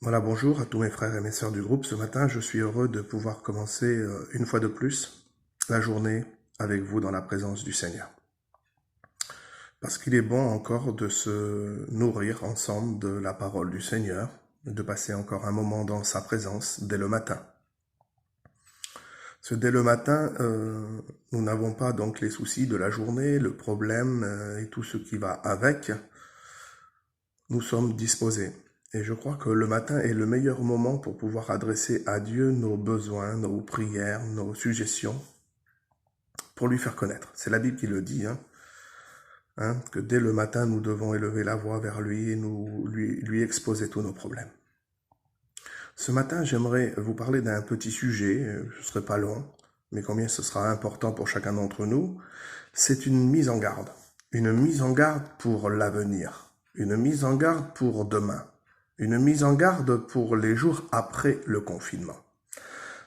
Voilà, bonjour à tous mes frères et mes sœurs du groupe. Ce matin, je suis heureux de pouvoir commencer une fois de plus la journée avec vous dans la présence du Seigneur. Parce qu'il est bon encore de se nourrir ensemble de la parole du Seigneur, de passer encore un moment dans sa présence dès le matin. Parce que dès le matin, nous n'avons pas donc les soucis de la journée, le problème et tout ce qui va avec. Nous sommes disposés. Et je crois que le matin est le meilleur moment pour pouvoir adresser à Dieu nos besoins, nos prières, nos suggestions, pour lui faire connaître. C'est la Bible qui le dit, que dès le matin, nous devons élever la voix vers lui et lui exposer tous nos problèmes. Ce matin, j'aimerais vous parler d'un petit sujet, je ne serai pas long, mais combien ce sera important pour chacun d'entre nous. C'est une mise en garde pour l'avenir, une mise en garde pour demain. Une mise en garde pour les jours après le confinement.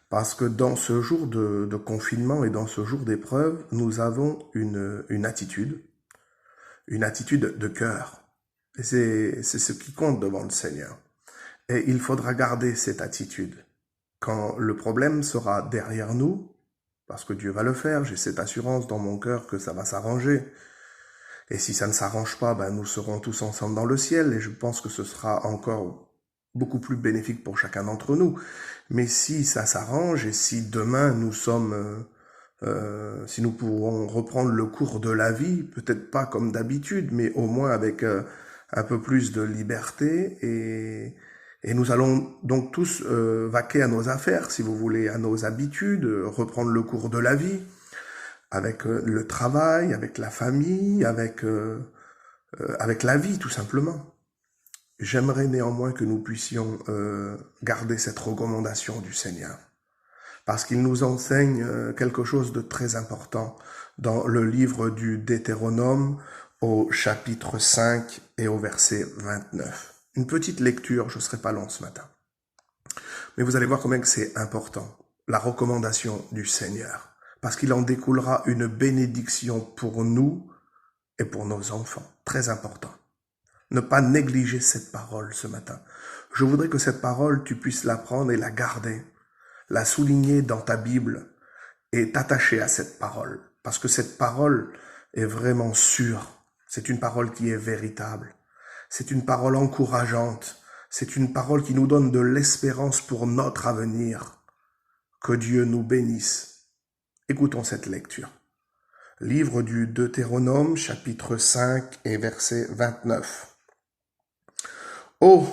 Parce que dans ce jour de confinement et dans ce jour d'épreuve, nous avons une attitude de cœur. Et c'est ce qui compte devant le Seigneur. Et il faudra garder cette attitude. Quand le problème sera derrière nous, parce que Dieu va le faire, j'ai cette assurance dans mon cœur que ça va s'arranger. Et si ça ne s'arrange pas, nous serons tous ensemble dans le ciel et je pense que ce sera encore beaucoup plus bénéfique pour chacun d'entre nous. Mais si ça s'arrange et si demain nous sommes, si nous pourrons reprendre le cours de la vie, peut-être pas comme d'habitude, mais au moins avec un peu plus de liberté et nous allons donc tous vaquer à nos affaires, si vous voulez, à nos habitudes, reprendre le cours de la vie, avec le travail, avec la famille, avec la vie, tout simplement. J'aimerais néanmoins que nous puissions garder cette recommandation du Seigneur, parce qu'il nous enseigne quelque chose de très important dans le livre du Deutéronome au chapitre 5 et au verset 29. Une petite lecture, je ne serai pas long ce matin. Mais vous allez voir combien que c'est important, la recommandation du Seigneur, parce qu'il en découlera une bénédiction pour nous et pour nos enfants. Très important. Ne pas négliger cette parole ce matin. Je voudrais que cette parole, tu puisses la prendre et la garder, la souligner dans ta Bible et t'attacher à cette parole. Parce que cette parole est vraiment sûre. C'est une parole qui est véritable. C'est une parole encourageante. C'est une parole qui nous donne de l'espérance pour notre avenir. Que Dieu nous bénisse. Écoutons cette lecture. Livre du Deutéronome, chapitre 5 et verset 29. Oh,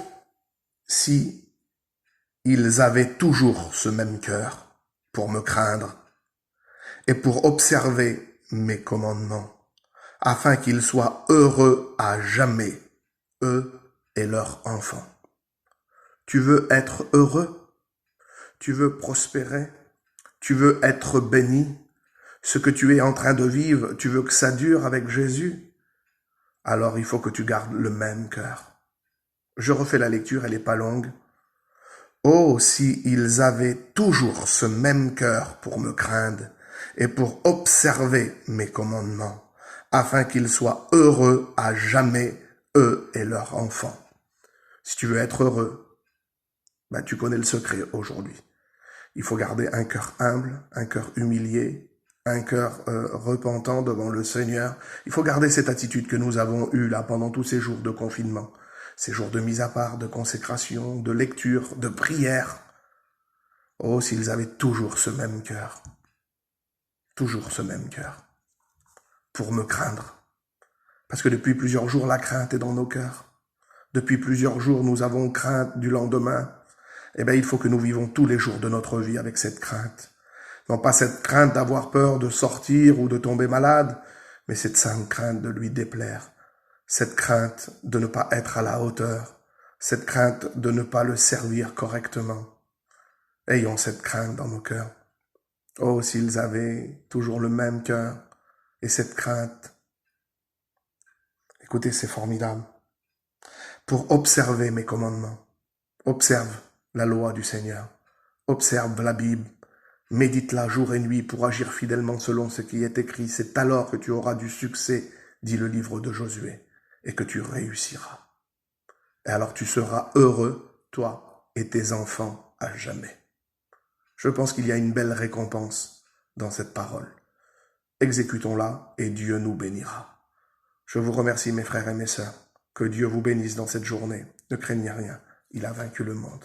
si ils avaient toujours ce même cœur pour me craindre et pour observer mes commandements, afin qu'ils soient heureux à jamais, eux et leurs enfants. Tu veux être heureux? Tu veux prospérer? Tu veux être béni? Ce que tu es en train de vivre, tu veux que ça dure avec Jésus? Alors il faut que tu gardes le même cœur. Je refais la lecture, elle n'est pas longue. Oh, si ils avaient toujours ce même cœur pour me craindre et pour observer mes commandements, afin qu'ils soient heureux à jamais, eux et leurs enfants. Si tu veux être heureux, tu connais le secret aujourd'hui. Il faut garder un cœur humble, un cœur humilié, un cœur repentant devant le Seigneur. Il faut garder cette attitude que nous avons eue là pendant tous ces jours de confinement. Ces jours de mise à part, de consécration, de lecture, de prière. Oh, s'ils avaient toujours ce même cœur, pour me craindre. Parce que depuis plusieurs jours, la crainte est dans nos cœurs. Depuis plusieurs jours, nous avons crainte du lendemain. Il faut que nous vivons tous les jours de notre vie avec cette crainte. Non pas cette crainte d'avoir peur de sortir ou de tomber malade, mais cette sainte crainte de lui déplaire. Cette crainte de ne pas être à la hauteur, cette crainte de ne pas le servir correctement. Ayons cette crainte dans nos cœurs. Oh, s'ils avaient toujours le même cœur et cette crainte. Écoutez, c'est formidable. Pour observer mes commandements, observe la loi du Seigneur, observe la Bible, médite-la jour et nuit pour agir fidèlement selon ce qui est écrit. C'est alors que tu auras du succès, dit le livre de Josué, et que tu réussiras. Et alors tu seras heureux, toi et tes enfants à jamais. Je pense qu'il y a une belle récompense dans cette parole. Exécutons-la et Dieu nous bénira. Je vous remercie mes frères et mes sœurs. Que Dieu vous bénisse dans cette journée. Ne craignez rien, il a vaincu le monde.